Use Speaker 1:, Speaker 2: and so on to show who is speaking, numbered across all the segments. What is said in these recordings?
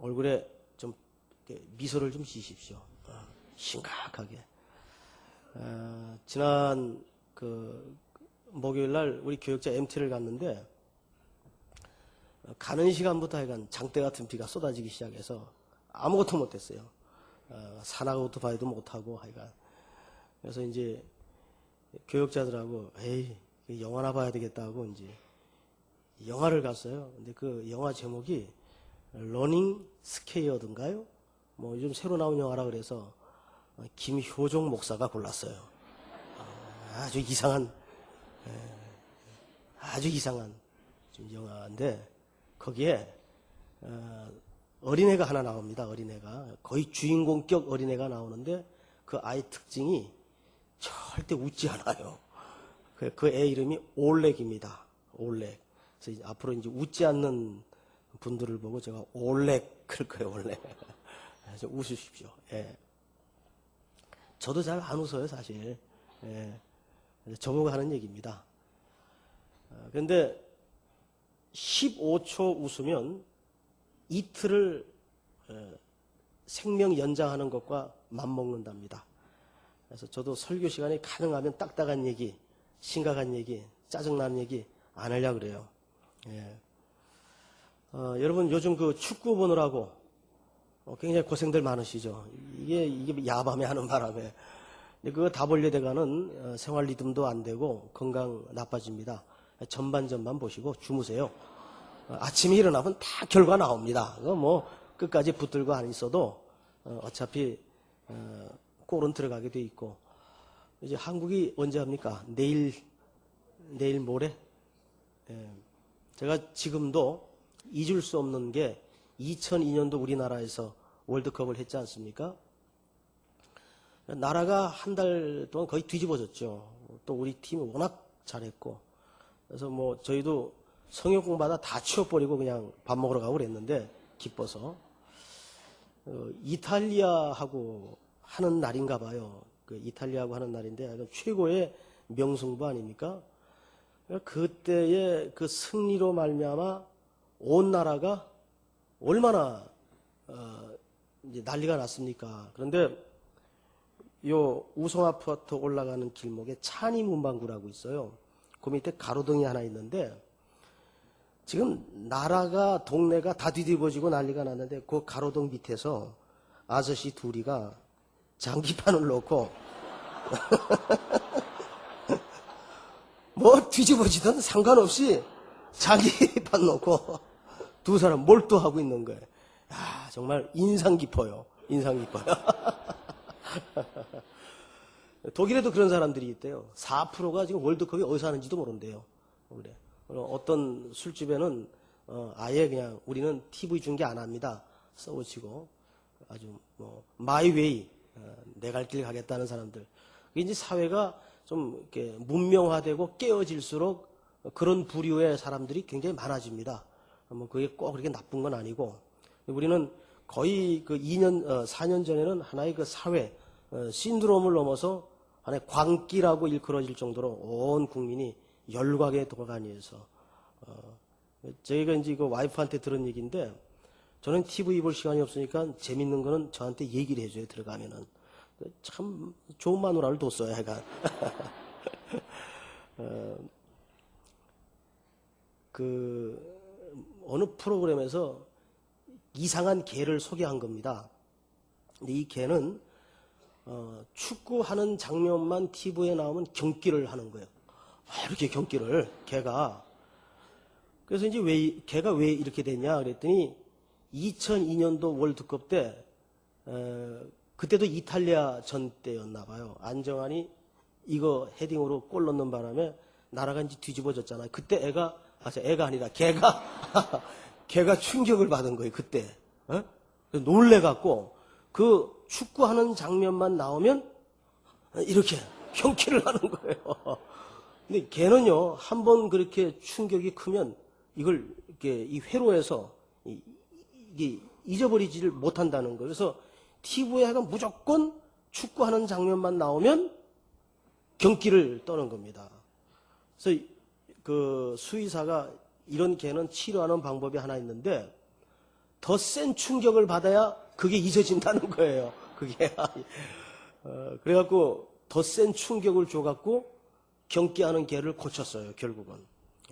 Speaker 1: 얼굴에 좀 미소를 좀 지십시오. 심각하게. 지난 목요일 날 우리 교육자 MT를 갔는데 가는 시간부터 하여간 장대 같은 비가 쏟아지기 시작해서 아무것도 못했어요. 산악것도 봐도 못하고 하여간. 그래서 이제 교육자들하고 에이 영화나 봐야 되겠다고 이제 영화를 갔어요. 근데 그 영화 제목이 러닝 스퀘어든가요? 뭐 요즘 새로 나온 영화라 그래서 김효종 목사가 골랐어요. 아주 이상한 좀 영화인데 거기에 어린애가 하나 나옵니다. 어린애가 거의 주인공격 어린애가 나오는데 그 아이 특징이 절대 웃지 않아요. 그 애 이름이 올렉입니다. 올렉. 그래서 이제 앞으로 이제 웃지 않는 분들을 보고 제가 올렉 그럴 거예요. 올렉. 그래서 웃으십시오. 예. 저도 잘 안 웃어요, 사실. 예. 저보고 하는 얘기입니다. 그런데 15초 웃으면 이틀을 생명 연장하는 것과 맞먹는답니다. 그래서 저도 설교 시간에 가능하면 딱딱한 얘기, 심각한 얘기, 짜증나는 얘기 안 하려고 그래요. 예. 여러분 요즘 그 축구 보느라고 굉장히 고생들 많으시죠. 이게 야밤에 하는 바람에. 근데 그거 다 벌려대가는 생활 리듬도 안 되고 건강 나빠집니다. 전반 보시고 주무세요. 아침에 일어나면 다 결과 나옵니다. 그거 뭐 끝까지 붙들고 안 있어도 어차피 골은 들어가게 돼 있고. 이제 한국이 언제 합니까? 내일 모레? 예. 제가 지금도 잊을 수 없는 게 2002년도 우리나라에서 월드컵을 했지 않습니까? 나라가 한 달 동안 거의 뒤집어졌죠. 또 우리 팀이 워낙 잘했고. 그래서 뭐 저희도 성역 공부하다 다 치워버리고 그냥 밥 먹으러 가고 그랬는데 기뻐서. 이탈리아하고 하는 날인가 봐요. 그 이탈리아하고 하는 날인데 최고의 명승부 아닙니까? 그때의 그 승리로 말미암아 온 나라가 얼마나 이제 난리가 났습니까? 그런데 요 우성 아파트 올라가는 길목에 찬이 문방구라고 있어요. 그 밑에 가로등이 하나 있는데 지금 나라가 동네가 다 뒤집어지고 난리가 났는데 그 가로등 밑에서 아저씨 둘이가 장기판을 놓고 뭐 뒤집어지든 상관없이 장기판 놓고 두 사람 몰두하고 있는 거예요. 야, 정말 인상 깊어요. 인상 깊어요. 독일에도 그런 사람들이 있대요. 4%가 지금 월드컵이 어디서 하는지도 모른대요. 그래. 어떤 술집에는 아예 그냥 우리는 TV 중계 안 합니다. 써붙이고 아주 뭐 마이웨이 내 갈 길 가겠다는 사람들. 이제 사회가 좀 이렇게 문명화되고 깨어질수록 그런 부류의 사람들이 굉장히 많아집니다. 뭐 그게 꼭 그렇게 나쁜 건 아니고 우리는 거의 그 4년 전에는 하나의 그 사회 신드롬을 넘어서 하나의 광기라고 일컬어질 정도로 온 국민이 열광의 도가니에서 저희가 이제 그 와이프한테 들은 얘기인데 저는 TV 볼 시간이 없으니까 재밌는 거는 저한테 얘기를 해줘요. 들어가면은 참 좋은 마누라를 뒀어요. 해가 어느 프로그램에서 이상한 개를 소개한 겁니다. 근데 이 개는 축구하는 장면만 TV에 나오면 경기를 하는 거예요. 이렇게 경기를 개가. 그래서 이제 개가 왜 이렇게 됐냐 그랬더니 2002년도 월드컵 때 그때도 이탈리아 전 때였나 봐요. 안정환이 이거 헤딩으로 골 넣는 바람에 나라가 이제 뒤집어졌잖아요. 그때 애가 아니라 개가 충격을 받은 거예요. 그때 놀래갖고 그 축구하는 장면만 나오면 이렇게 경기를 하는 거예요. 근데 개는요 한번 그렇게 충격이 크면 이걸 이렇게 이 회로에서 이게 잊어버리지를 못한다는 거예요. 그래서 TV에 하여간 무조건 축구하는 장면만 나오면 경기를 떠는 겁니다. 그래서 그 수의사가 이런 개는 치료하는 방법이 하나 있는데 더 센 충격을 받아야 그게 잊어진다는 거예요. 그게. 그래갖고 더 센 충격을 줘갖고 경기하는 개를 고쳤어요, 결국은.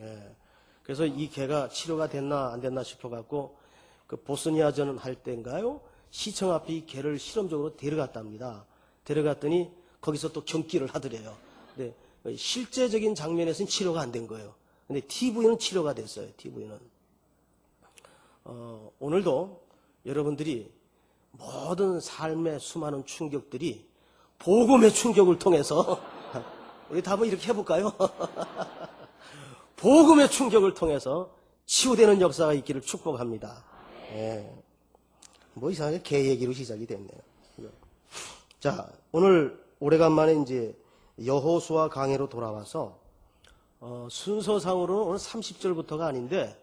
Speaker 1: 예. 그래서 이 개가 치료가 됐나 안 됐나 싶어갖고 그 보스니아전 할 때인가요? 시청 앞에 이 개를 실험적으로 데려갔답니다. 데려갔더니 거기서 또 경기를 하더래요. 근데 실제적인 장면에서는 치료가 안 된 거예요. 근데 TV는 치료가 됐어요, TV는. 오늘도 여러분들이 모든 삶의 수많은 충격들이 복음의 충격을 통해서 우리 다 한번 이렇게 해볼까요? 복음의 충격을 통해서 치유되는 역사가 있기를 축복합니다. 예. 뭐 이상하게 개 얘기로 시작이 됐네요. 자, 오늘 오래간만에 이제 여호수아 강해로 돌아와서 순서상으로는 오늘 30절부터가 아닌데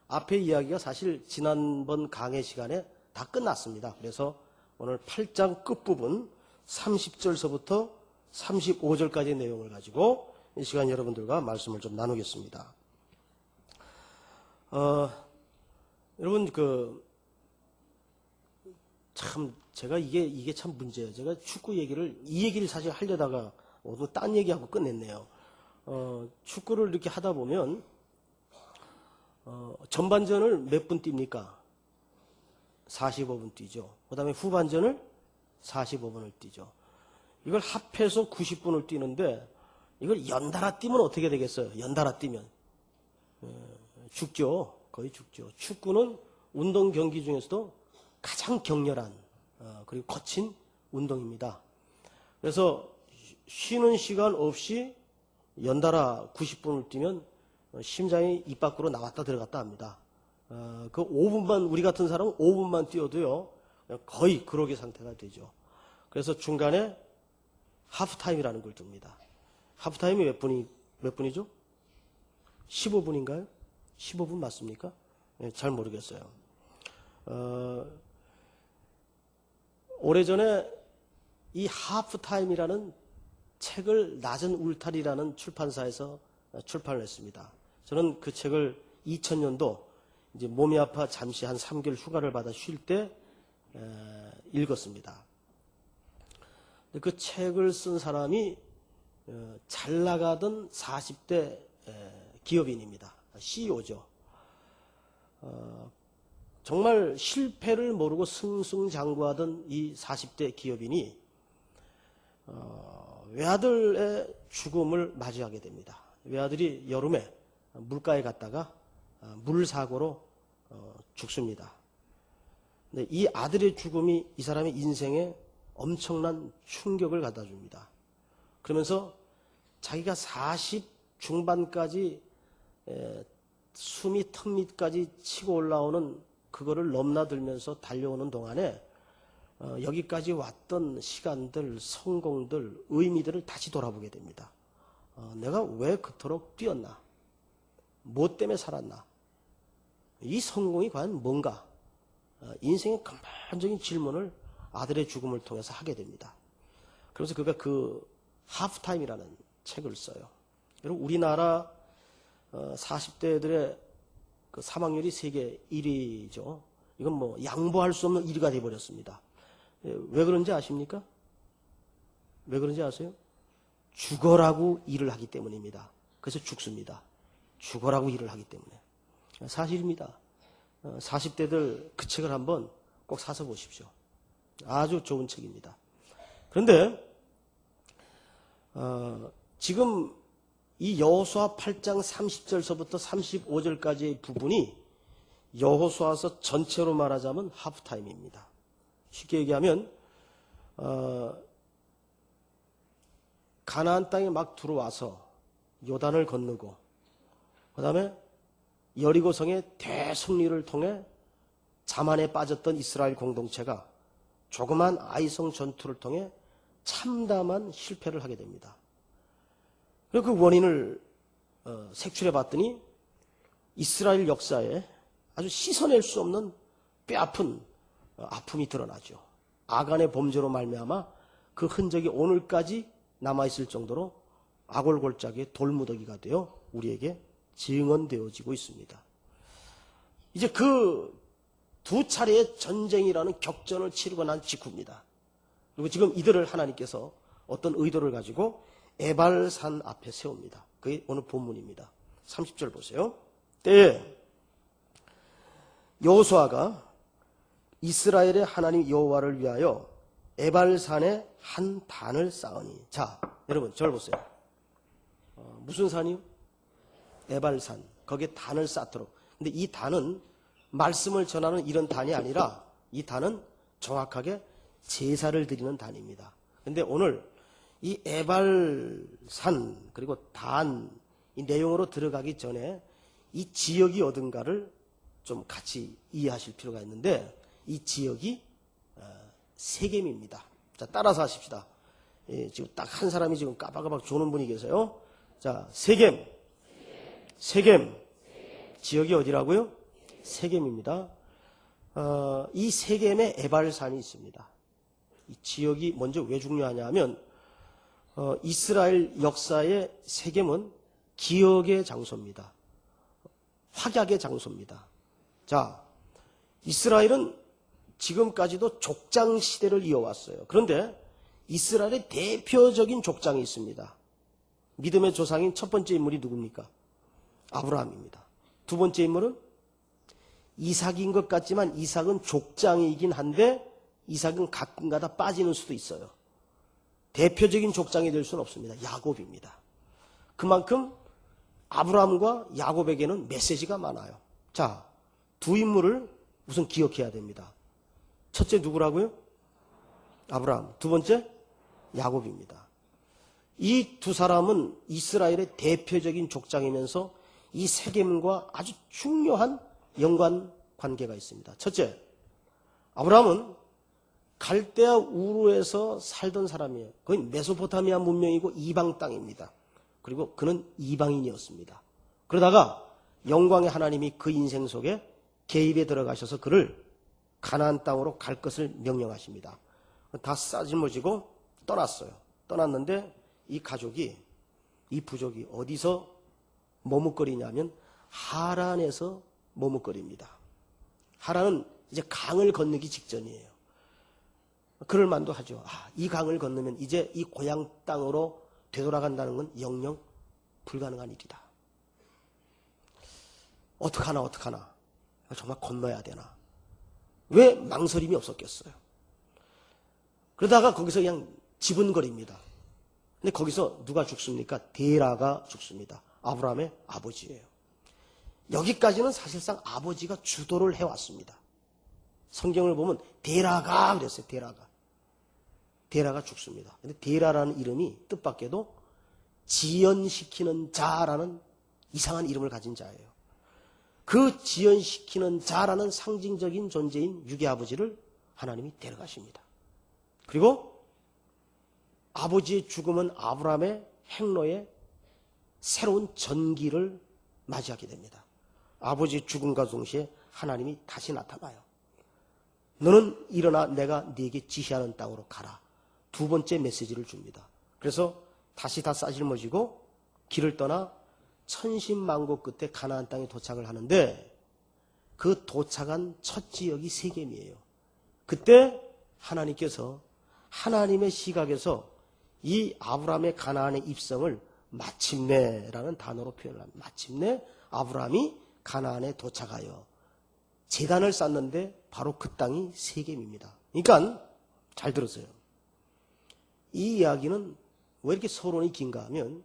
Speaker 1: 앞에 이야기가 사실 지난번 강해 시간에 다 끝났습니다. 그래서 오늘 8장 끝부분 30절서부터 35절까지의 내용을 가지고 이 시간 여러분들과 말씀을 좀 나누겠습니다. 여러분 참 제가 이게 참 문제예요. 제가 축구 이 얘기를 사실 하려다가 오늘 딴 얘기하고 끝냈네요. 축구를 이렇게 하다 보면 전반전을 몇 분 뜁니까? 45분 뛰죠. 그 다음에 후반전을 45분을 뛰죠. 이걸 합해서 90분을 뛰는데 이걸 연달아 뛰면 어떻게 되겠어요? 연달아 뛰면 죽죠. 거의 죽죠. 축구는 운동 경기 중에서도 가장 격렬한 그리고 거친 운동입니다. 그래서 쉬는 시간 없이 연달아 90분을 뛰면 심장이 입 밖으로 나왔다 들어갔다 합니다. 그 5분만 우리 같은 사람은 5분만 뛰어도요 거의 그러기 상태가 되죠. 그래서 중간에 하프타임이라는 걸 둡니다. 하프타임이 몇 분이죠? 15분인가요? 15분 맞습니까? 네, 잘 모르겠어요. 오래전에 이 하프타임이라는 책을 낮은 울타리라는 출판사에서 출판을 했습니다. 저는 그 책을 2000년도 이제 몸이 아파 잠시 한 3개월 휴가를 받아 쉴 때 읽었습니다. 그 책을 쓴 사람이 잘 나가던 40대 기업인입니다. CEO죠. 정말 실패를 모르고 승승장구하던 이 40대 기업인이 외아들의 죽음을 맞이하게 됩니다. 외아들이 여름에 물가에 갔다가 물사고로 죽습니다. 근데 이 아들의 죽음이 이 사람의 인생에 엄청난 충격을 갖다 줍니다. 그러면서 자기가 40 중반까지 숨이 턱 밑까지 치고 올라오는 그거를 넘나들면서 달려오는 동안에 여기까지 왔던 시간들, 성공들, 의미들을 다시 돌아보게 됩니다. 내가 왜 그토록 뛰었나? 뭐 때문에 살았나? 이 성공이 과연 뭔가? 인생의 근본적인 질문을 아들의 죽음을 통해서 하게 됩니다. 그래서 그가 그 하프타임이라는 책을 써요. 여러분 우리나라 40대들의 그 사망률이 세계 1위죠. 이건 뭐 양보할 수 없는 1위가 되어버렸습니다. 왜 그런지 아십니까? 왜 그런지 아세요? 죽어라고 일을 하기 때문입니다. 그래서 죽습니다. 죽어라고 일을 하기 때문에. 사실입니다. 40대들 그 책을 한번 꼭 사서 보십시오. 아주 좋은 책입니다. 그런데 지금 이 여호수아 8장 30절서부터 35절까지의 부분이 여호수아서 전체로 말하자면 하프타임입니다. 쉽게 얘기하면 가나안 땅에 막 들어와서 요단을 건너고 그 다음에 여리고성의 대승리를 통해 자만에 빠졌던 이스라엘 공동체가 조그만 아이성 전투를 통해 참담한 실패를 하게 됩니다. 그리고 그 원인을 색출해 봤더니 이스라엘 역사에 아주 씻어낼 수 없는 뼈아픈 아픔이 드러나죠. 아간의 범죄로 말미암아 그 흔적이 오늘까지 남아있을 정도로 아골골짜기의 돌무더기가 되어 우리에게 증언되어지고 있습니다. 이제 그 두 차례의 전쟁이라는 격전을 치르고 난 직후입니다. 그리고 지금 이들을 하나님께서 어떤 의도를 가지고 에발산 앞에 세웁니다. 그게 오늘 본문입니다. 30절 보세요. 때에 여호수아가 이스라엘의 하나님 여호와를 위하여 에발산에 한 단을 쌓으니. 자, 여러분 저를 보세요. 무슨 산이요? 에발산. 거기에 단을 쌓도록. 근데 이 단은 말씀을 전하는 이런 단이 아니라 이 단은 정확하게 제사를 드리는 단입니다. 근데 오늘 이 에발산 그리고 단 이 내용으로 들어가기 전에 이 지역이 어딘가를 좀 같이 이해하실 필요가 있는데 이 지역이 세겜입니다. 자, 따라서 하십시다. 예, 지금 딱 한 사람이 지금 까박까박 조는 분이 계세요. 자, 세겜. 지역이 어디라고요? 세겜입니다. 이 세겜에 에발산이 있습니다. 이 지역이 먼저 왜 중요하냐 하면 이스라엘 역사의 세겜은 기억의 장소입니다. 확약의 장소입니다. 자, 이스라엘은 지금까지도 족장 시대를 이어왔어요. 그런데 이스라엘의 대표적인 족장이 있습니다. 믿음의 조상인 첫 번째 인물이 누굽니까? 아브라함입니다. 두 번째 인물은 이삭인 것 같지만 이삭은 족장이긴 한데 이삭은 가끔가다 빠지는 수도 있어요. 대표적인 족장이 될 수는 없습니다. 야곱입니다. 그만큼 아브라함과 야곱에게는 메시지가 많아요. 자, 두 인물을 우선 기억해야 됩니다. 첫째 누구라고요? 아브라함. 두 번째 야곱입니다. 이 두 사람은 이스라엘의 대표적인 족장이면서 이 세겜과 아주 중요한 연관 관계가 있습니다. 첫째, 아브라함은 갈대아 우르에서 살던 사람이에요. 거의 메소포타미아 문명이고 이방 땅입니다. 그리고 그는 이방인이었습니다. 그러다가 영광의 하나님이 그 인생 속에 개입에 들어가셔서 그를 가나안 땅으로 갈 것을 명령하십니다. 다 싸질머지고 떠났어요. 떠났는데 이 가족이, 이 부족이 어디서 머뭇거리냐면 하란에서 머뭇거립니다. 하란은 이제 강을 건너기 직전이에요. 그럴 만도 하죠. 이 강을 건너면 이제 이 고향 땅으로 되돌아간다는 건 영영 불가능한 일이다. 어떡하나. 정말 건너야 되나. 왜 망설임이 없었겠어요. 그러다가 거기서 그냥 지분거립니다. 근데 거기서 누가 죽습니까? 데라가 죽습니다. 아브라함의 아버지예요. 여기까지는 사실상 아버지가 주도를 해왔습니다. 성경을 보면 데라가 그랬어요. 데라가 죽습니다. 근데 데라라는 이름이 뜻밖에도 지연시키는 자라는 이상한 이름을 가진 자예요. 그 지연시키는 자라는 상징적인 존재인 육의 아버지를 하나님이 데려가십니다. 그리고 아버지의 죽음은 아브라함의 행로에 새로운 전기를 맞이하게 됩니다. 아버지의 죽음과 동시에 하나님이 다시 나타나요. 너는 일어나 내가 네게 지시하는 땅으로 가라. 두 번째 메시지를 줍니다. 그래서 다시 다 싸질머지고 길을 떠나 천신만고 끝에 가나안 땅에 도착을 하는데 그 도착한 첫 지역이 세겜이에요. 그때 하나님께서 하나님의 시각에서 이 아브라함의 가나안의 입성을 마침내라는 단어로 표현을 합니다. 마침내 아브라함이 가나안에 도착하여 제단을 쌓는데 바로 그 땅이 세겜입니다. 그러니까 잘 들으세요. 이 이야기는 왜 이렇게 서론이 긴가 하면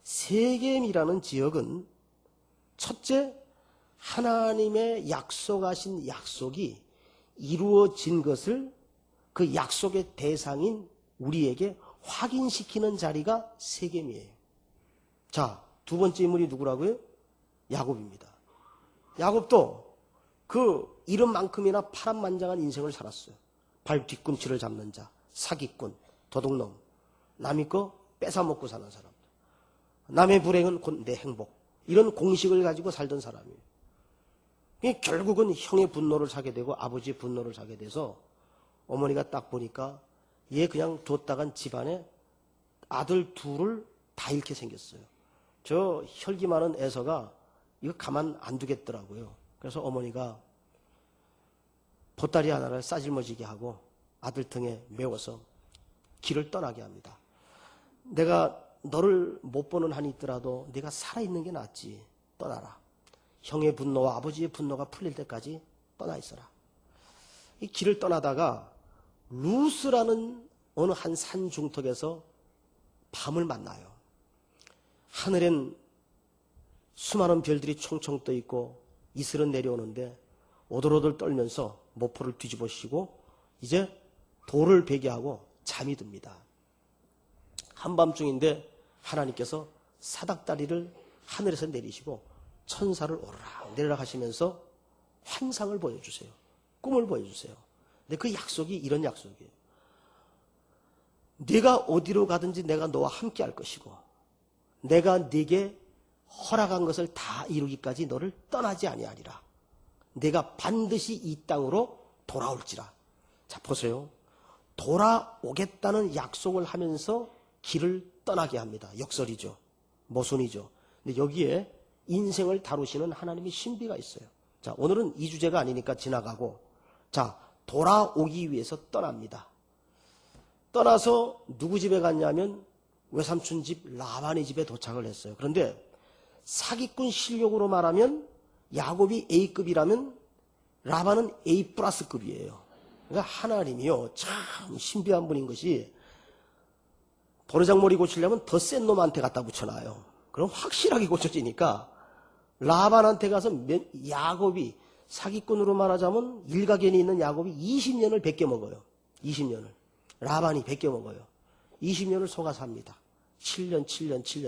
Speaker 1: 세겜이라는 지역은 첫째, 하나님의 약속하신 약속이 이루어진 것을 그 약속의 대상인 우리에게 확인시키는 자리가 세겜이에요. 자, 두 번째 인물이 누구라고요? 야곱입니다. 야곱도 그 이름만큼이나 파란만장한 인생을 살았어요. 발 뒤꿈치를 잡는 자, 사기꾼, 도둑놈, 남의 거 뺏어먹고 사는 사람. 남의 불행은 곧 내 행복. 이런 공식을 가지고 살던 사람이에요. 결국은 형의 분노를 사게 되고 아버지의 분노를 사게 돼서 어머니가 딱 보니까 얘 그냥 뒀다간 집안에 아들 둘을 다 잃게 생겼어요. 저 혈기 많은 에서가 이거 가만 안 두겠더라고요. 그래서 어머니가 보따리 하나를 싸질머지게 하고 아들 등에 메워서 길을 떠나게 합니다. 내가 너를 못 보는 한이 있더라도 네가 살아있는 게 낫지. 떠나라. 형의 분노와 아버지의 분노가 풀릴 때까지 떠나 있어라. 이 길을 떠나다가 루스라는 어느 한 산 중턱에서 밤을 만나요. 하늘엔 수많은 별들이 총총 떠 있고 이슬은 내려오는데 오돌오돌 떨면서 모포를 뒤집어쓰고 이제 돌을 베개하고 잠이 듭니다. 한밤중인데 하나님께서 사닥다리를 하늘에서 내리시고 천사를 오르락 내리락 하시면서 환상을 보여주세요. 꿈을 보여주세요. 근데 그 약속이 이런 약속이에요. 네가 어디로 가든지 내가 너와 함께 할 것이고 내가 네게 허락한 것을 다 이루기까지 너를 떠나지 아니하리라. 내가 반드시 이 땅으로 돌아올지라. 자, 보세요. 돌아오겠다는 약속을 하면서 길을 떠나게 합니다. 역설이죠. 모순이죠. 근데 여기에 인생을 다루시는 하나님의 신비가 있어요. 자, 오늘은 이 주제가 아니니까 지나가고, 자, 돌아오기 위해서 떠납니다. 떠나서 누구 집에 갔냐면 외삼촌 집 라반의 집에 도착을 했어요. 그런데 사기꾼 실력으로 말하면 야곱이 A급이라면 라반은 A 플러스급이에요. 그러니까 하나님이요, 참 신비한 분인 것이 버르장머리 고치려면 더 센 놈한테 갖다 붙여놔요. 그럼 확실하게 고쳐지니까 라반한테 가서 야곱이 사기꾼으로 말하자면 일가견이 있는 야곱이 20년을 베껴 먹어요. 20년을. 라반이 베껴 먹어요. 20년을 속아서 합니다. 7년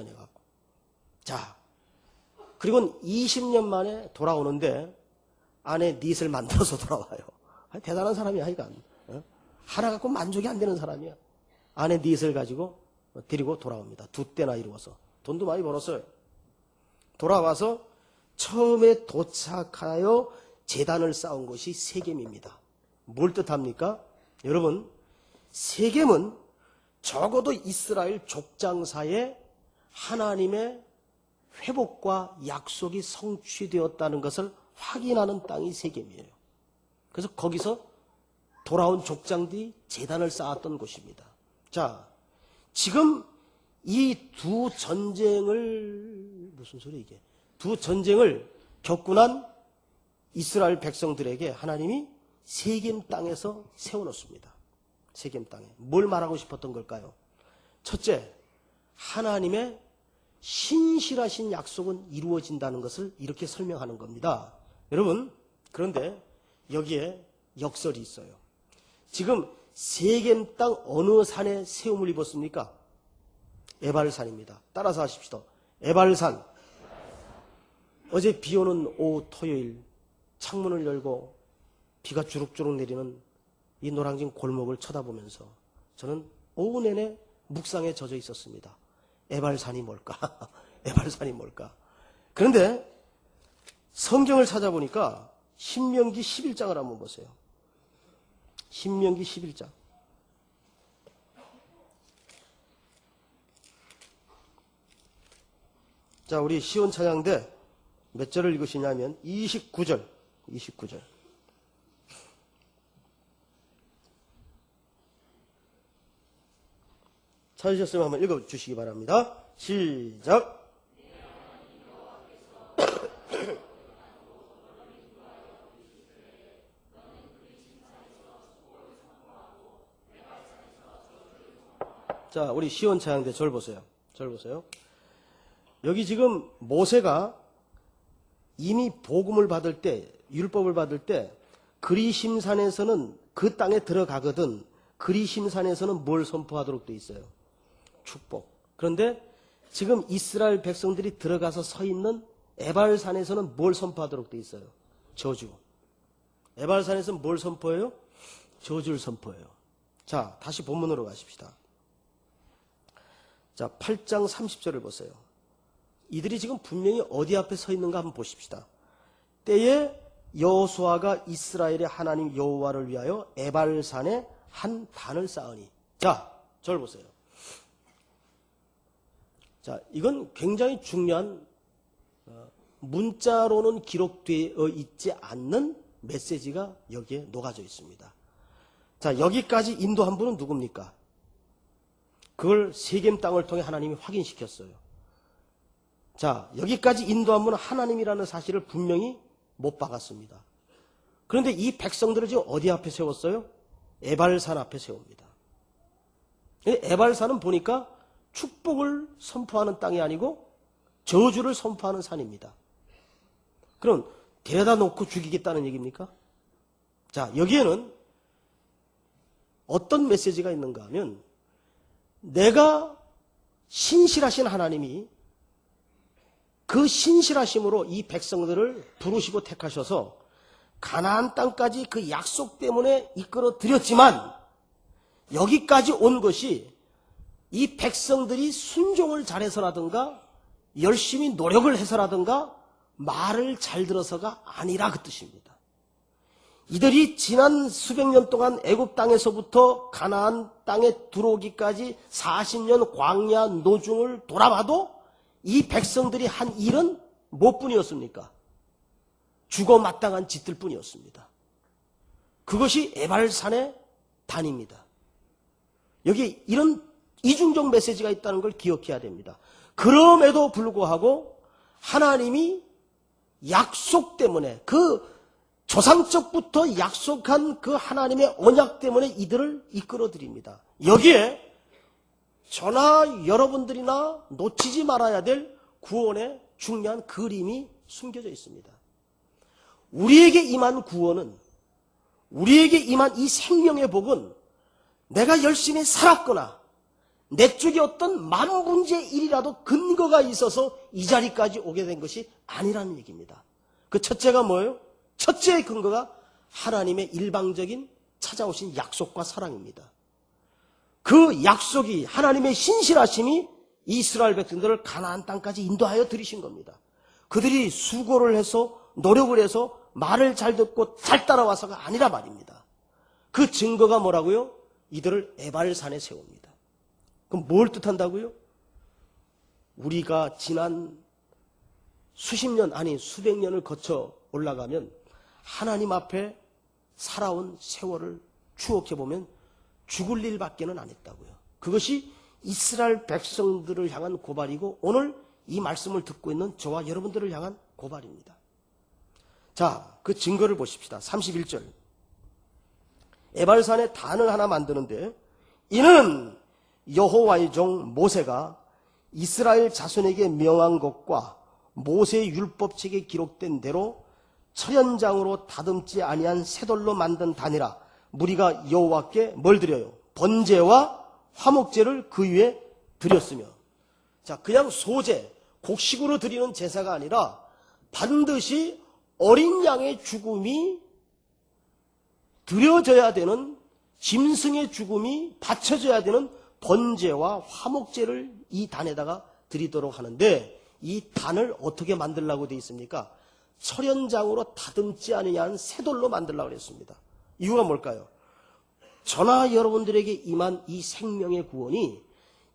Speaker 1: 해갖고. 자, 그리고 20년 만에 돌아오는데 아내 닛을 만들어서 돌아와요. 대단한 사람이야, 하여간. 하나 갖고 만족이 안 되는 사람이야. 아내 닛을 가지고 데리고 돌아옵니다. 2대나 이루어서. 돈도 많이 벌었어요. 돌아와서 처음에 도착하여 제단을 쌓은 곳이 세겜입니다. 뭘 뜻합니까? 여러분, 세겜은 적어도 이스라엘 족장사에 하나님의 회복과 약속이 성취되었다는 것을 확인하는 땅이 세겜이에요. 그래서 거기서 돌아온 족장들이 제단을 쌓았던 곳입니다. 자, 지금 이 두 전쟁을, 무슨 소리 이게? 두 전쟁을 겪고 난 이스라엘 백성들에게 하나님이 세겜 땅에서 세워놓습니다. 세겜 땅에. 뭘 말하고 싶었던 걸까요? 첫째, 하나님의 신실하신 약속은 이루어진다는 것을 이렇게 설명하는 겁니다. 여러분, 그런데 여기에 역설이 있어요. 지금 세겜 땅 어느 산에 세움을 입었습니까? 에발산입니다. 따라서 하십시다. 에발산. 어제 비 오는 오후 토요일 창문을 열고 비가 주룩주룩 내리는 이 노량진 골목을 쳐다보면서 저는 오후 내내 묵상에 젖어 있었습니다. 에발산이 뭘까? 에발산이 뭘까? 그런데 성경을 찾아보니까 신명기 11장을 한번 보세요. 신명기 11장. 자, 우리 시온 찬양대 몇 절을 읽으시냐면 29절. 찾으셨으면 한번 읽어주시기 바랍니다. 시작. 자, 우리 시온 찬양대 절 보세요. 여기 지금 모세가 이미 복음을 받을 때, 율법을 받을 때 그리심산에서는 그 땅에 들어가거든 그리심산에서는 뭘 선포하도록 돼 있어요? 축복. 그런데 지금 이스라엘 백성들이 들어가서 서 있는 에발산에서는 뭘 선포하도록 돼 있어요? 저주. 에발산에서는 뭘 선포해요? 저주를 선포해요. 자, 다시 본문으로 가십시다. 자, 8장 30절을 보세요. 이들이 지금 분명히 어디 앞에 서 있는가 한번 보십시다. 때에 여호수아가 이스라엘의 하나님 여호와를 위하여 에발산에 한 단을 쌓으니. 자, 저를 보세요. 자, 이건 굉장히 중요한 문자로는 기록되어 있지 않는 메시지가 여기에 녹아져 있습니다. 자, 여기까지 인도한 분은 누굽니까? 그걸 세겜 땅을 통해 하나님이 확인시켰어요. 자, 여기까지 인도한 분은 하나님이라는 사실을 분명히 못 박았습니다. 그런데 이 백성들을 지금 어디 앞에 세웠어요? 에발산 앞에 세웁니다. 에발산은 보니까 축복을 선포하는 땅이 아니고 저주를 선포하는 산입니다. 그럼 데려다 놓고 죽이겠다는 얘기입니까? 자, 여기에는 어떤 메시지가 있는가 하면, 내가 신실하신 하나님이 그 신실하심으로 이 백성들을 부르시고 택하셔서 가나안 땅까지 그 약속 때문에 이끌어 드렸지만, 여기까지 온 것이 이 백성들이 순종을 잘해서라든가 열심히 노력을 해서라든가 말을 잘 들어서가 아니라 그 뜻입니다. 이들이 지난 수백 년 동안 애굽 땅에서부터 가나안 땅에 들어오기까지 40년 광야 노중을 돌아봐도 이 백성들이 한 일은 무엇뿐이었습니까? 죽어 마땅한 짓들 뿐이었습니다. 그것이 에발산의 단입니다. 여기 이런 이중적 메시지가 있다는 걸 기억해야 됩니다. 그럼에도 불구하고 하나님이 약속 때문에, 그 조상적부터 약속한 그 하나님의 언약 때문에 이들을 이끌어 드립니다. 여기에 저나 여러분들이나 놓치지 말아야 될 구원의 중요한 그림이 숨겨져 있습니다. 우리에게 임한 구원은, 우리에게 임한 이 생명의 복은 내가 열심히 살았거나 내 쪽에 어떤 만분의 일이라도 근거가 있어서 이 자리까지 오게 된 것이 아니라는 얘기입니다. 그 첫째가 뭐예요? 첫째의 근거가 하나님의 일방적인 찾아오신 약속과 사랑입니다. 그 약속이, 하나님의 신실하심이 이스라엘 백성들을 가나안 땅까지 인도하여 들이신 겁니다. 그들이 수고를 해서, 노력을 해서 말을 잘 듣고 잘 따라와서가 아니라 말입니다. 그 증거가 뭐라고요? 이들을 에발산에 세웁니다. 그럼 뭘 뜻한다고요? 우리가 지난 수십 년, 아니 수백 년을 거쳐 올라가면 하나님 앞에 살아온 세월을 추억해보면 죽을 일밖에는 안 했다고요. 그것이 이스라엘 백성들을 향한 고발이고 오늘 이 말씀을 듣고 있는 저와 여러분들을 향한 고발입니다. 자, 그 증거를 보십시다. 31절. 에발산에 단을 하나 만드는데, 이는 여호와의 종 모세가 이스라엘 자손에게 명한 것과 모세의 율법책에 기록된 대로 철연장으로 다듬지 아니한 쇠돌로 만든 단이라. 무리가 여호와께 뭘 드려요? 번제와 화목제를 그 위에 드렸으며. 자, 그냥 소제, 곡식으로 드리는 제사가 아니라 반드시 어린 양의 죽음이 드려져야 되는, 짐승의 죽음이 바쳐져야 되는 번제와 화목제를 이 단에다가 드리도록 하는데, 이 단을 어떻게 만들라고 되어 있습니까? 철연장으로 다듬지 않으냐 한 쇠돌로 만들라고 그랬습니다. 이유가 뭘까요? 저나 여러분들에게 임한 이 생명의 구원이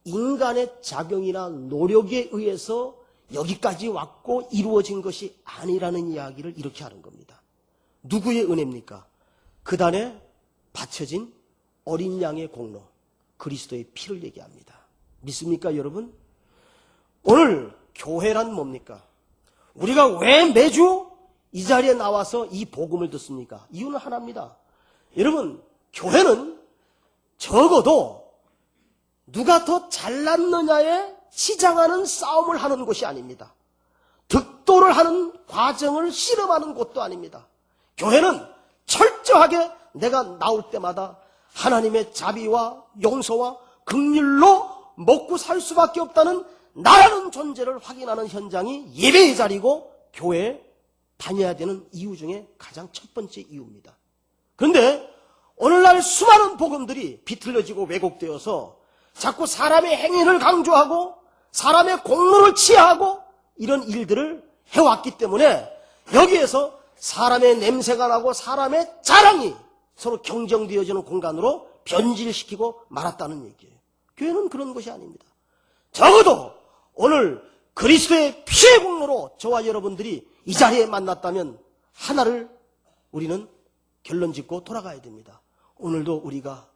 Speaker 1: 인간의 자경이나 노력에 의해서 여기까지 왔고 이루어진 것이 아니라는 이야기를 이렇게 하는 겁니다. 누구의 은혜입니까? 그 단에 바쳐진 어린 양의 공로, 그리스도의 피를 얘기합니다. 믿습니까, 여러분? 오늘 교회란 뭡니까? 우리가 왜 매주 이 자리에 나와서 이 복음을 듣습니까? 이유는 하나입니다. 여러분, 교회는 적어도 누가 더 잘났느냐에 치장하는 싸움을 하는 곳이 아닙니다. 득도를 하는 과정을 씨름하는 곳도 아닙니다. 교회는 철저하게 내가 나올 때마다 하나님의 자비와 용서와 긍휼로 먹고 살 수밖에 없다는 나라는 존재를 확인하는 현장이 예배의 자리고 교회에 다녀야 되는 이유 중에 가장 첫 번째 이유입니다. 그런데 오늘날 수많은 복음들이 비틀려지고 왜곡되어서 자꾸 사람의 행위를 강조하고 사람의 공로를 치하하고 이런 일들을 해왔기 때문에 여기에서 사람의 냄새가 나고 사람의 자랑이 서로 경쟁되어지는 공간으로 변질시키고 말았다는 얘기예요. 교회는 그런 것이 아닙니다. 적어도 오늘 그리스도의 피의 공로로 저와 여러분들이 이 자리에 만났다면 하나를 우리는 결론 짓고 돌아가야 됩니다. 오늘도 우리가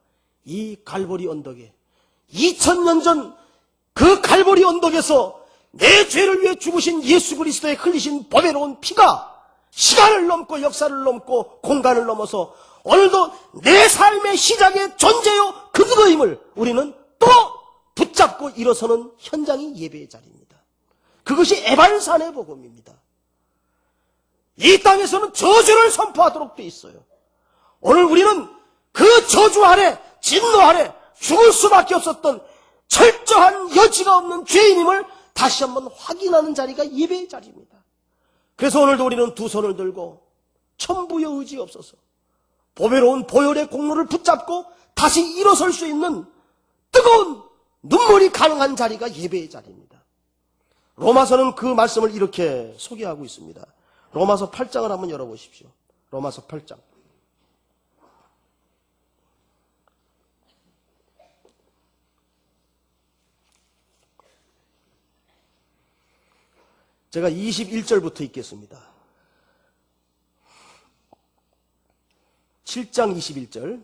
Speaker 1: 이 갈보리 언덕에 2000년 전 그 갈보리 언덕에서 내 죄를 위해 죽으신 예수 그리스도의 흘리신 보배로운 피가 시간을 넘고 역사를 넘고 공간을 넘어서 오늘도 내 삶의 시작의 존재요 그거임을 우리는 또 붙잡고 일어서는 현장이 예배의 자리입니다. 그것이 에발산의 복음입니다. 이 땅에서는 저주를 선포하도록 돼 있어요. 오늘 우리는 그 저주 아래, 진노 아래 죽을 수밖에 없었던 철저한 여지가 없는 죄인임을 다시 한번 확인하는 자리가 예배의 자리입니다. 그래서 오늘도 우리는 두 손을 들고 천부여 의지 없어서 보배로운 보혈의 공로를 붙잡고 다시 일어설 수 있는 뜨거운 눈물이 가능한 자리가 예배의 자리입니다. 로마서는 그 말씀을 이렇게 소개하고 있습니다. 로마서 8장을 한번 열어보십시오. 로마서 8장. 제가 21절부터 읽겠습니다. 7장 21절.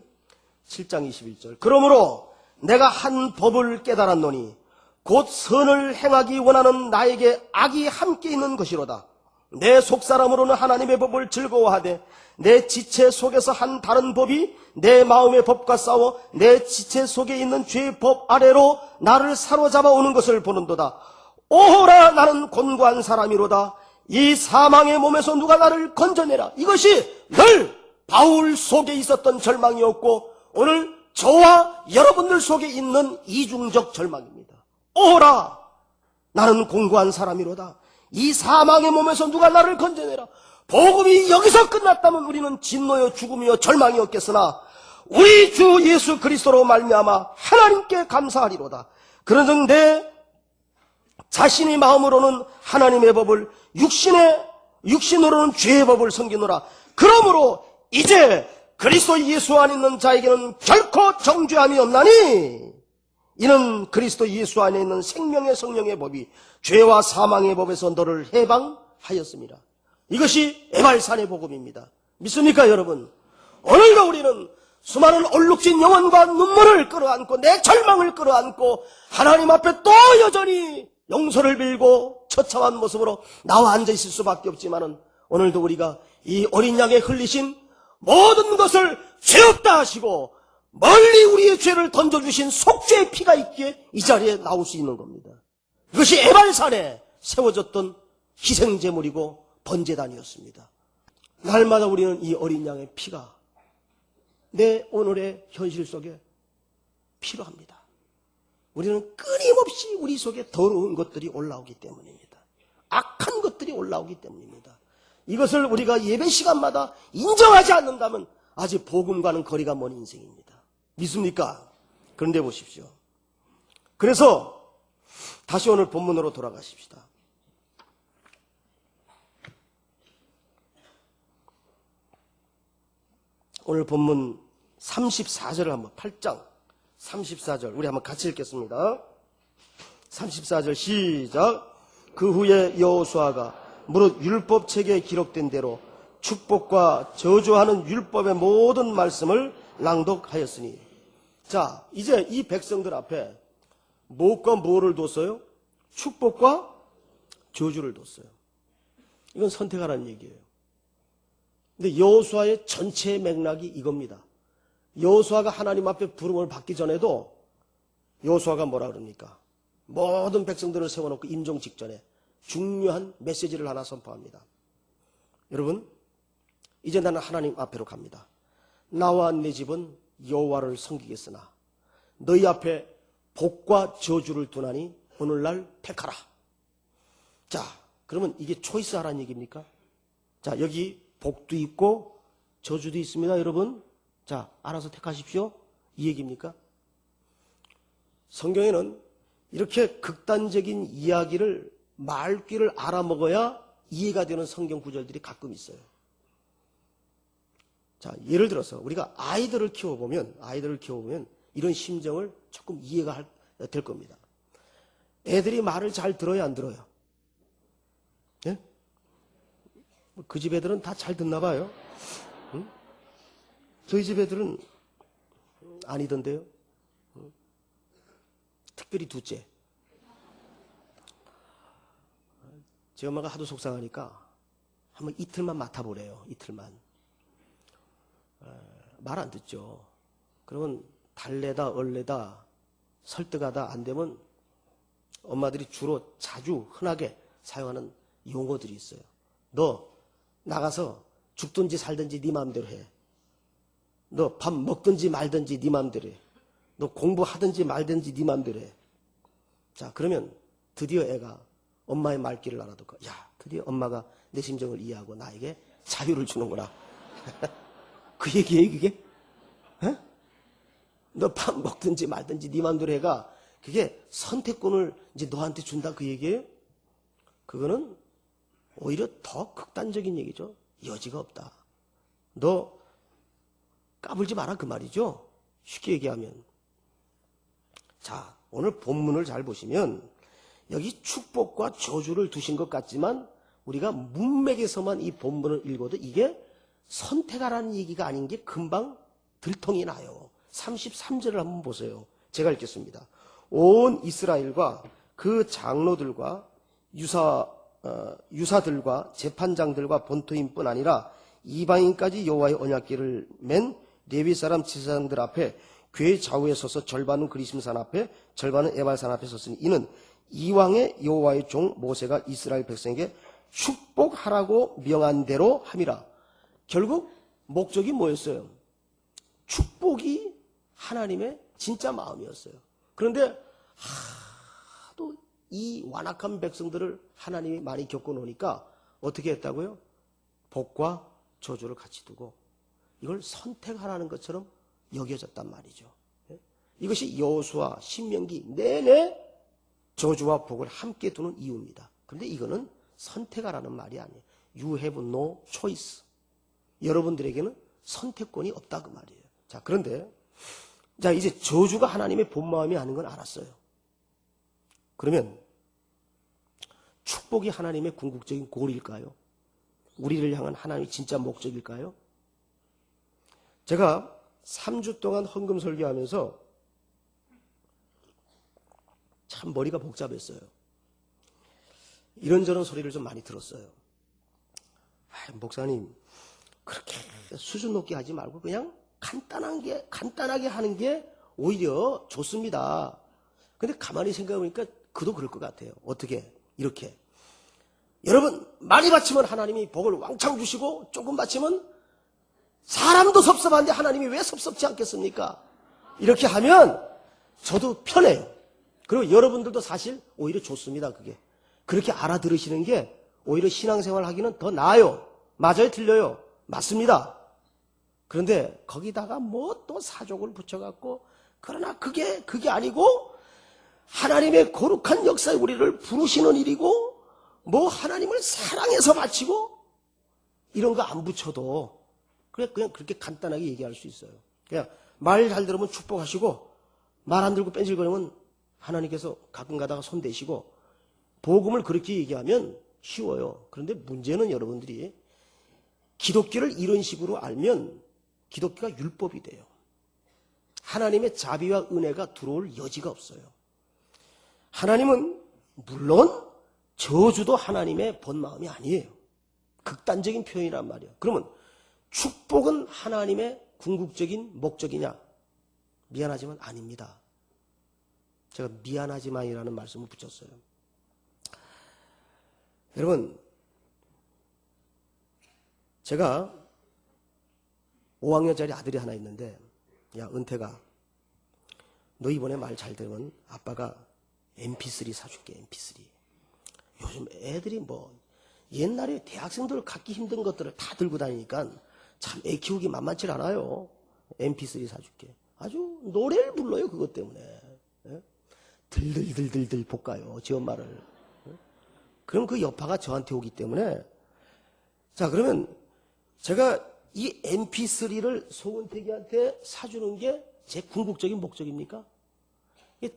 Speaker 1: 그러므로 내가 한 법을 깨달았노니 곧 선을 행하기 원하는 나에게 악이 함께 있는 것이로다. 내 속사람으로는 하나님의 법을 즐거워하되 내 지체 속에서 한 다른 법이 내 마음의 법과 싸워 내 지체 속에 있는 죄의 법 아래로 나를 사로잡아 오는 것을 보는도다. 오호라 나는 곤고한 사람이로다. 이 사망의 몸에서 누가 나를 건져내라. 이것이 늘 바울 속에 있었던 절망이었고 오늘 저와 여러분들 속에 있는 이중적 절망입니다. 오호라 나는 곤고한 사람이로다. 이 사망의 몸에서 누가 나를 건져내라. 복음이 여기서 끝났다면 우리는 진노여 죽음이여 절망이었겠으나 우리 주 예수 그리스도로 말미암아 하나님께 감사하리로다. 그런즉 내 자신의 마음으로는 하나님의 법을 육신으로는 죄의 법을 섬기노라. 그러므로 이제 그리스도 예수 안에 있는 자에게는 결코 정죄함이 없나니 이는 그리스도 예수 안에 있는 생명의 성령의 법이 죄와 사망의 법에서 너를 해방하였습니다. 이것이 에발산의 복음입니다. 믿습니까 여러분? 오늘도 우리는 수많은 얼룩진 영혼과 눈물을 끌어안고 내 절망을 끌어안고 하나님 앞에 또 여전히 용서를 빌고 처참한 모습으로 나와 앉아있을 수밖에 없지만은 오늘도 우리가 이 어린 양에 흘리신 모든 것을 죄 없다 하시고 멀리 우리의 죄를 던져주신 속죄의 피가 있기에 이 자리에 나올 수 있는 겁니다. 그것이 에발산에 세워졌던 희생제물이고 번제단이었습니다. 날마다 우리는 이 어린 양의 피가 내 오늘의 현실 속에 필요합니다. 우리는 끊임없이 우리 속에 더러운 것들이 올라오기 때문입니다. 악한 것들이 올라오기 때문입니다. 이것을 우리가 예배 시간마다 인정하지 않는다면 아직 복음과는 거리가 먼 인생입니다. 믿습니까? 그런데 보십시오. 그래서 다시 오늘 본문으로 돌아가십시다. 오늘 본문 34절을 한번 8장 34절 우리 한번 같이 읽겠습니다. 34절 시작. 그 후에 여호수아가 무릇 율법책에 기록된 대로 축복과 저주하는 율법의 모든 말씀을 낭독하였으니. 자, 이제 이 백성들 앞에 무엇과 무엇을 뒀어요? 축복과 저주를 뒀어요. 이건 선택하라는 얘기예요. 근데 여호수아의 전체 맥락이 이겁니다. 여호수아가 하나님 앞에 부름을 받기 전에도 여호수아가 뭐라 그럽니까? 모든 백성들을 세워놓고 임종 직전에 중요한 메시지를 하나 선포합니다. 여러분, 이제 나는 하나님 앞으로 갑니다. 나와 내 집은 여호와를 섬기겠으나 너희 앞에 복과 저주를 두나니 오늘날 택하라. 자, 그러면 이게 초이스하라는 얘기입니까? 자, 여기 복도 있고 저주도 있습니다, 여러분. 자, 알아서 택하십시오. 이 얘기입니까? 성경에는 이렇게 극단적인 이야기를 말귀를 알아먹어야 이해가 되는 성경 구절들이 가끔 있어요. 자, 예를 들어서 우리가 아이들을 키워보면 이런 심정을 조금 이해가 될 겁니다. 애들이 말을 잘 들어요, 안 들어요? 예? 그 집 애들은 다 잘 듣나 봐요. 저희 집 애들은 아니던데요. 특별히 둘째. 제 엄마가 하도 속상하니까 한번 이틀만 맡아보래요. 이틀만. 말 안 듣죠. 그러면 달래다 얼래다 설득하다 안 되면 엄마들이 주로 자주 흔하게 사용하는 용어들이 있어요. 너 나가서 죽든지 살든지 네 마음대로 해. 너 밥 먹든지 말든지 네 마음대로 해. 너 공부하든지 말든지 네 마음대로 해. 자, 그러면 드디어 애가 엄마의 말귀를 알아듣고, 야, 드디어 엄마가 내 심정을 이해하고 나에게 자유를 주는구나. 그 얘기예요, 그게? 에? 너 밥 먹든지 말든지 네 마음대로 해가 그게 선택권을 이제 너한테 준다 그 얘기예요? 그거는 오히려 더 극단적인 얘기죠. 여지가 없다. 너 까불지 마라 그 말이죠. 쉽게 얘기하면. 자, 오늘 본문을 잘 보시면 여기 축복과 저주를 두신 것 같지만 우리가 문맥에서만 이 본문을 읽어도 이게 선택하라는 얘기가 아닌 게 금방 들통이 나요. 33절을 한번 보세요. 제가 읽겠습니다. 온 이스라엘과 그 장로들과 유사들과 재판장들과 본토인뿐 아니라 이방인까지 여호와의 언약궤를 맨 레위 사람 제사장들 앞에 궤 좌우에 서서 절반은 그리심산 앞에 절반은 에발산 앞에 섰으니 이는 이왕의 여호와의 종 모세가 이스라엘 백성에게 축복하라고 명한 대로 함이라. 결국 목적이 뭐였어요? 축복이 하나님의 진짜 마음이었어요. 그런데 하도 이 완악한 백성들을 하나님이 많이 겪어놓으니까 어떻게 했다고요? 복과 저주를 같이 두고 이걸 선택하라는 것처럼 여겨졌단 말이죠. 이것이 여호수아 신명기 내내 저주와 복을 함께 두는 이유입니다. 그런데 이거는 선택하라는 말이 아니에요. You have no choice. 여러분들에게는 선택권이 없다 그 말이에요. 자, 그런데 자, 이제 저주가 하나님의 본 마음이 아닌 건 알았어요. 그러면 축복이 하나님의 궁극적인 골일까요? 우리를 향한 하나님의 진짜 목적일까요? 제가 3주 동안 헌금 설교하면서 참 머리가 복잡했어요. 이런저런 소리를 좀 많이 들었어요. 목사님, 그렇게 수준 높게 하지 말고 그냥 간단하게 하는 게 오히려 좋습니다. 근데 가만히 생각해보니까 그도 그럴 것 같아요. 어떻게? 이렇게. 여러분, 많이 바치면 하나님이 복을 왕창 주시고 조금 바치면 사람도 섭섭한데 하나님이 왜 섭섭지 않겠습니까? 이렇게 하면 저도 편해요. 그리고 여러분들도 사실 오히려 좋습니다. 그게. 그렇게 알아들으시는 게 오히려 신앙생활 하기는 더 나아요. 맞아요? 틀려요? 맞습니다. 그런데 거기다가 뭐 또 사족을 붙여갖고 그러나 그게 아니고 하나님의 거룩한 역사에 우리를 부르시는 일이고 뭐 하나님을 사랑해서 바치고 이런 거 안 붙여도 그냥 그렇게 간단하게 얘기할 수 있어요. 그냥 말 잘 들으면 축복하시고 말 안 들고 뺀질거리면 하나님께서 가끔 가다가 손 대시고 복음을 그렇게 얘기하면 쉬워요. 그런데 문제는 여러분들이 기독교를 이런 식으로 알면 기독교가 율법이 돼요. 하나님의 자비와 은혜가 들어올 여지가 없어요. 하나님은 물론 저주도 하나님의 본 마음이 아니에요. 극단적인 표현이란 말이에요. 그러면 축복은 하나님의 궁극적인 목적이냐? 미안하지만 아닙니다. 제가 미안하지만이라는 말씀을 붙였어요. 여러분, 제가 5학년짜리 아들이 하나 있는데, 야, 은태가, 너 이번에 말 잘 들으면 아빠가 MP3 사줄게, MP3. 요즘 애들이 뭐, 옛날에 대학생들 갖기 힘든 것들을 다 들고 다니니까 참 애 키우기 만만치 않아요. MP3 사줄게. 아주 노래를 불러요, 그것 때문에. 예? 들들들들들 볶아요, 지 엄마를. 예? 그럼 그 여파가 저한테 오기 때문에. 자, 그러면 제가 이 MP3를 소은택이한테 사주는 게 제 궁극적인 목적입니까?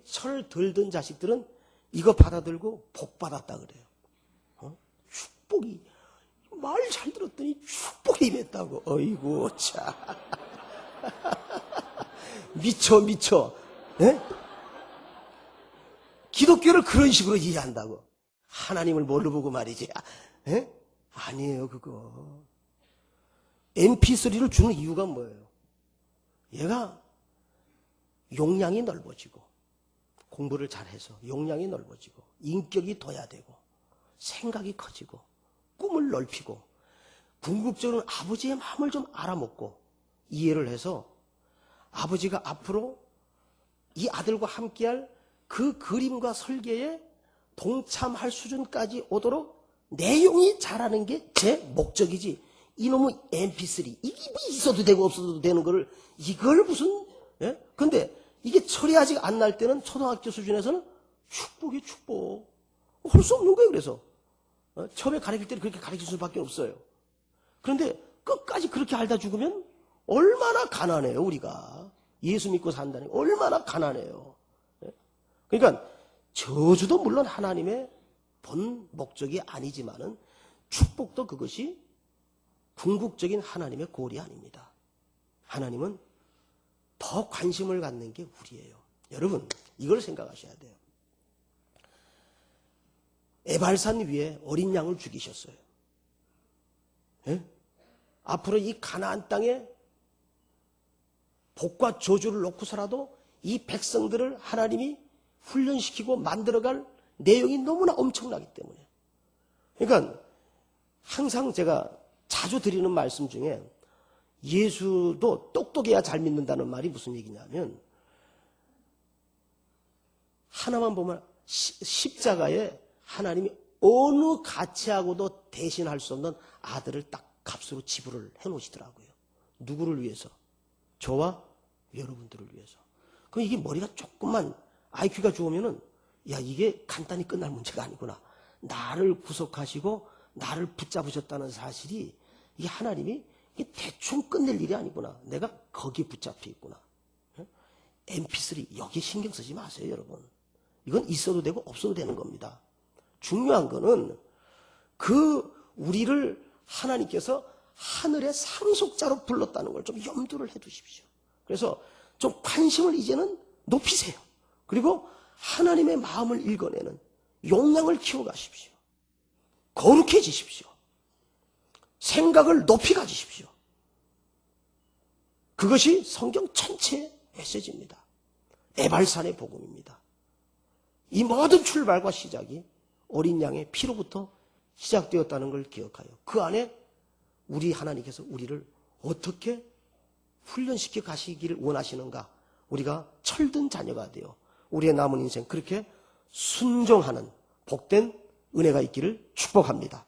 Speaker 1: 철 들든 자식들은 이거 받아들고 복 받았다 그래요. 축복이 말 잘 들었더니 축복이 임했다고. 어이구 참. 미쳐. 예? 기독교를 그런 식으로 이해한다고. 하나님을 뭘로 보고 말이지. 예? 아니에요, 그거. MP3를 주는 이유가 뭐예요? 얘가 용량이 넓어지고, 공부를 잘해서 용량이 넓어지고, 인격이 둬야 되고, 생각이 커지고, 꿈을 넓히고, 궁극적으로 아버지의 마음을 좀 알아먹고, 이해를 해서 아버지가 앞으로 이 아들과 함께할 그 그림과 설계에 동참할 수준까지 오도록 내용이 자라는 게 제 목적이지. 이놈의 MP3 이게 뭐 있어도 되고 없어도 되는 거를 이걸 무슨 예? 근데 이게 철이 아직 안 날 때는 초등학교 수준에서는 축복이 축복 할 수 없는 거예요. 그래서 처음에 가르칠 때는 그렇게 가르칠 수밖에 없어요. 그런데 끝까지 그렇게 알다 죽으면 얼마나 가난해요. 우리가 예수 믿고 산다니 얼마나 가난해요. 예? 그러니까 저주도 물론 하나님의 본 목적이 아니지만은 축복도 그것이 궁극적인 하나님의 골이 아닙니다. 하나님은 더 관심을 갖는 게 우리예요. 여러분 이걸 생각하셔야 돼요. 에발산 위에 어린 양을 죽이셨어요. 예? 앞으로 이 가나안 땅에 복과 저주를 놓고서라도 이 백성들을 하나님이 훈련시키고 만들어갈 내용이 너무나 엄청나기 때문에. 그러니까 항상 제가 자주 드리는 말씀 중에 예수도 똑똑해야 잘 믿는다는 말이 무슨 얘기냐면 하나만 보면 십자가에 하나님이 어느 가치하고도 대신할 수 없는 아들을 딱 값으로 지불을 해놓으시더라고요. 누구를 위해서? 저와 여러분들을 위해서. 그럼 이게 머리가 조금만 IQ가 좋으면은 야 이게 간단히 끝날 문제가 아니구나. 나를 구속하시고 나를 붙잡으셨다는 사실이 이게 하나님이 이게 대충 끝낼 일이 아니구나. 내가 거기에 붙잡혀 있구나. MP3 여기에 신경 쓰지 마세요, 여러분. 이건 있어도 되고 없어도 되는 겁니다. 중요한 거는 그 우리를 하나님께서 하늘의 상속자로 불렀다는 걸 좀 염두를 해 두십시오. 그래서 좀 관심을 이제는 높이세요. 그리고 하나님의 마음을 읽어내는 용량을 키워가십시오. 거룩해지십시오. 생각을 높이 가지십시오. 그것이 성경 전체의 메시지입니다. 에발산의 복음입니다. 이 모든 출발과 시작이 어린 양의 피로부터 시작되었다는 걸 기억하여 그 안에 우리 하나님께서 우리를 어떻게 훈련시켜 가시기를 원하시는가. 우리가 철든 자녀가 되어 우리의 남은 인생 그렇게 순종하는 복된 은혜가 있기를 축복합니다.